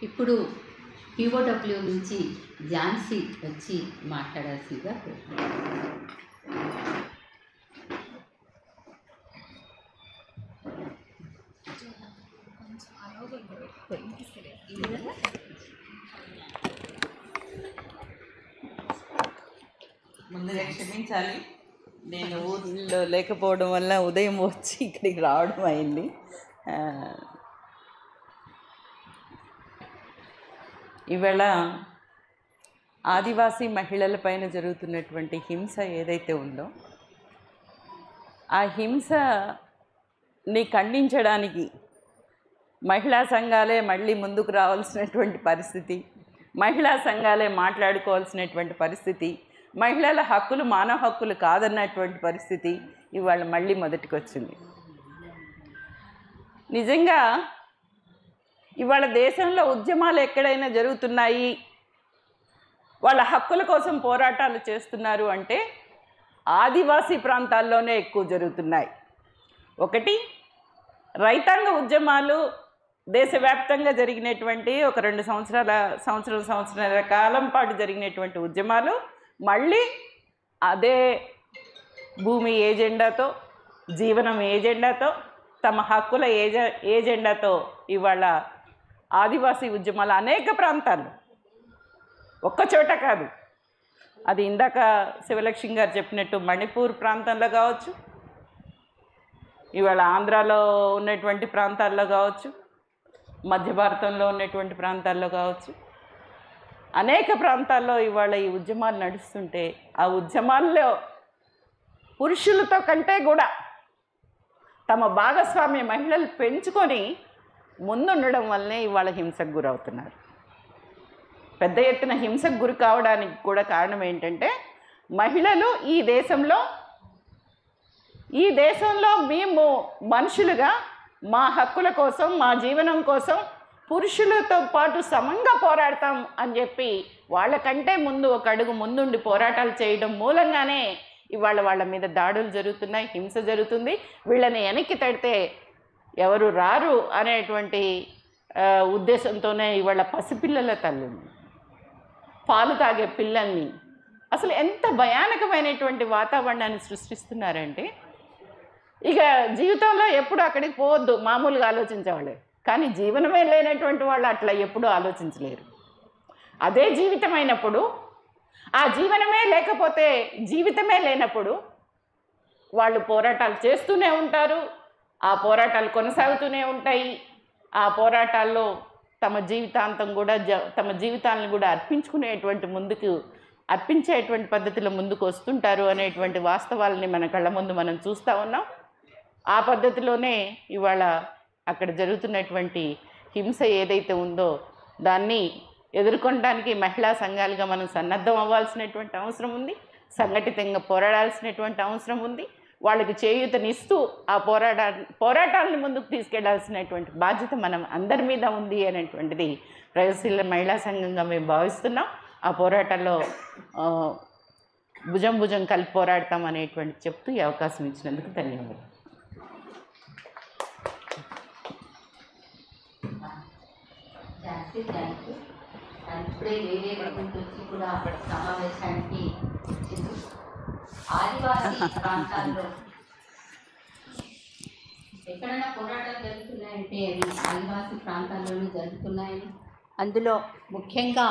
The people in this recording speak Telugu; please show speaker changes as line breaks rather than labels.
ఇప్పుడు పీఓడబ్ల్యూ నుంచి ఝాన్సీ వచ్చి మాట్లాడాల్సిందిగా కోరుతున్నాను.
ముందుగా క్షమించాలి, నేను ఊళ్ళో లేకపోవడం వల్ల ఉదయం వచ్చి ఇక్కడికి రావడం అయింది. ఇవాళ ఆదివాసీ మహిళల పైన జరుగుతున్నటువంటి హింస ఏదైతే ఉందో ఆ హింసని ఖండించడానికి మహిళా సంఘాలే మళ్ళీ ముందుకు రావాల్సినటువంటి పరిస్థితి, మహిళా సంఘాలే మాట్లాడుకోవాల్సినటువంటి పరిస్థితి, మహిళల హక్కులు మానవ హక్కులు కాదన్నటువంటి పరిస్థితి ఇవాళ మళ్ళీ మొదటికి వచ్చింది. నిజంగా ఇవాళ దేశంలో ఉద్యమాలు ఎక్కడైనా జరుగుతున్నాయి, వాళ్ళ హక్కుల కోసం పోరాటాలు చేస్తున్నారు అంటే ఆదివాసీ ప్రాంతాల్లోనే ఎక్కువ జరుగుతున్నాయి. ఒకటి, రైతాంగ ఉద్యమాలు దేశవ్యాప్తంగా జరిగినటువంటి ఒక 2 సంవత్సరాల కాలం పాటు జరిగినటువంటి ఉద్యమాలు మళ్ళీ అదే భూమి ఏజెండాతో, జీవనం ఏజెండాతో, తమ హక్కుల ఏజెండాతో ఇవాళ ఆదివాసీ ఉద్యమాలు అనేక ప్రాంతాలు, ఒక్కచోట కాదు, అది ఇందాక శివలక్ష్మి గారు చెప్పినట్టు మణిపూర్ ప్రాంతంలో కావచ్చు, ఇవాళ ఆంధ్రాలో ఉన్నటువంటి ప్రాంతాల్లో కావచ్చు, మధ్య భారతంలో ఉన్నటువంటి ప్రాంతాల్లో కావచ్చు, అనేక ప్రాంతాల్లో ఇవాళ ఈ ఉద్యమాలు నడుస్తుంటే ఆ ఉద్యమాల్లో పురుషులతో కంటే కూడా తమ భాగస్వామ్య మహిళలు పెంచుకొని ముందుండడం వల్లనే ఇవాళ హింసకు గురవుతున్నారు. పెద్ద ఎత్తున హింసకు గురి కావడానికి కూడా కారణం ఏంటంటే మహిళలు ఈ దేశంలో మేము మనుషులుగా మా హక్కుల కోసం, మా జీవనం కోసం పురుషులతో పాటు సమంగా పోరాడతాం అని చెప్పి వాళ్ళకంటే ముందు ఒక అడుగు ముందుండి పోరాటాలు చేయడం మూలంగానే ఇవాళ వాళ్ళ మీద దాడులు జరుగుతున్నాయి, హింస జరుగుతుంది. వీళ్ళని వెనక్కి తడితే ఎవరు రారు అనేటువంటి ఉద్దేశంతోనే ఇవాళ పసిపిల్లల తల్లిని, పాలు తాగే పిల్లల్ని అసలు ఎంత భయానకమైనటువంటి వాతావరణాన్ని సృష్టిస్తున్నారంటే ఇక జీవితంలో ఎప్పుడు అక్కడికి పోవద్దు మామూలుగా ఆలోచించేవాళ్ళే, కానీ జీవనమే లేనటువంటి వాళ్ళు అట్లా ఎప్పుడూ ఆలోచించలేరు. అదే జీవితమైనప్పుడు, ఆ జీవనమే లేకపోతే జీవితమే లేనప్పుడు వాళ్ళు పోరాటాలు చేస్తూనే ఉంటారు, ఆ పోరాటాలు కొనసాగుతూనే ఉంటాయి. ఆ పోరాటాల్లో తమ జీవితాంతం కూడా తమ జీవితాలను కూడా అర్పించేటువంటి పద్ధతిలో ముందుకు వస్తుంటారు అనేటువంటి వాస్తవాలని మన కళ్ళ ముందు మనం చూస్తూ ఉన్నాం. ఆ పద్ధతిలోనే ఇవాళ అక్కడ జరుగుతున్నటువంటి హింస ఏదైతే ఉందో దాన్ని ఎదుర్కొనడానికి మహిళా సంఘాలుగా మనం సన్నద్ధం అవ్వాల్సినటువంటి అవసరం ఉంది, సంఘటితంగా పోరాడాల్సినటువంటి అవసరం ఉంది. వాళ్ళకి చేయూతనిస్తూ ఆ పోరాటాలను ముందుకు తీసుకెళ్లాల్సినటువంటి బాధ్యత మనం అందరి మీద ఉంది అనేటువంటిది ప్రగతిశీల మహిళా సంఘంగా మేము భావిస్తున్నాం. ఆ పోరాటాల్లో భుజం కలిపి పోరాడతాం అనేటువంటి చెప్తూ ఈ అవకాశం ఇచ్చినందుకు ధన్యవాదాలు.
ఇప్పుడే వేరే వచ్చి కూడా సమావేశానికి ఆదివాసీ ప్రాంతాల్లో ఎక్కడైనా పోరాటాలు జరుగుతున్నాయంటే అవి ఆదివాసీ ప్రాంతాల్లోనే జరుగుతున్నాయని, అందులో ముఖ్యంగా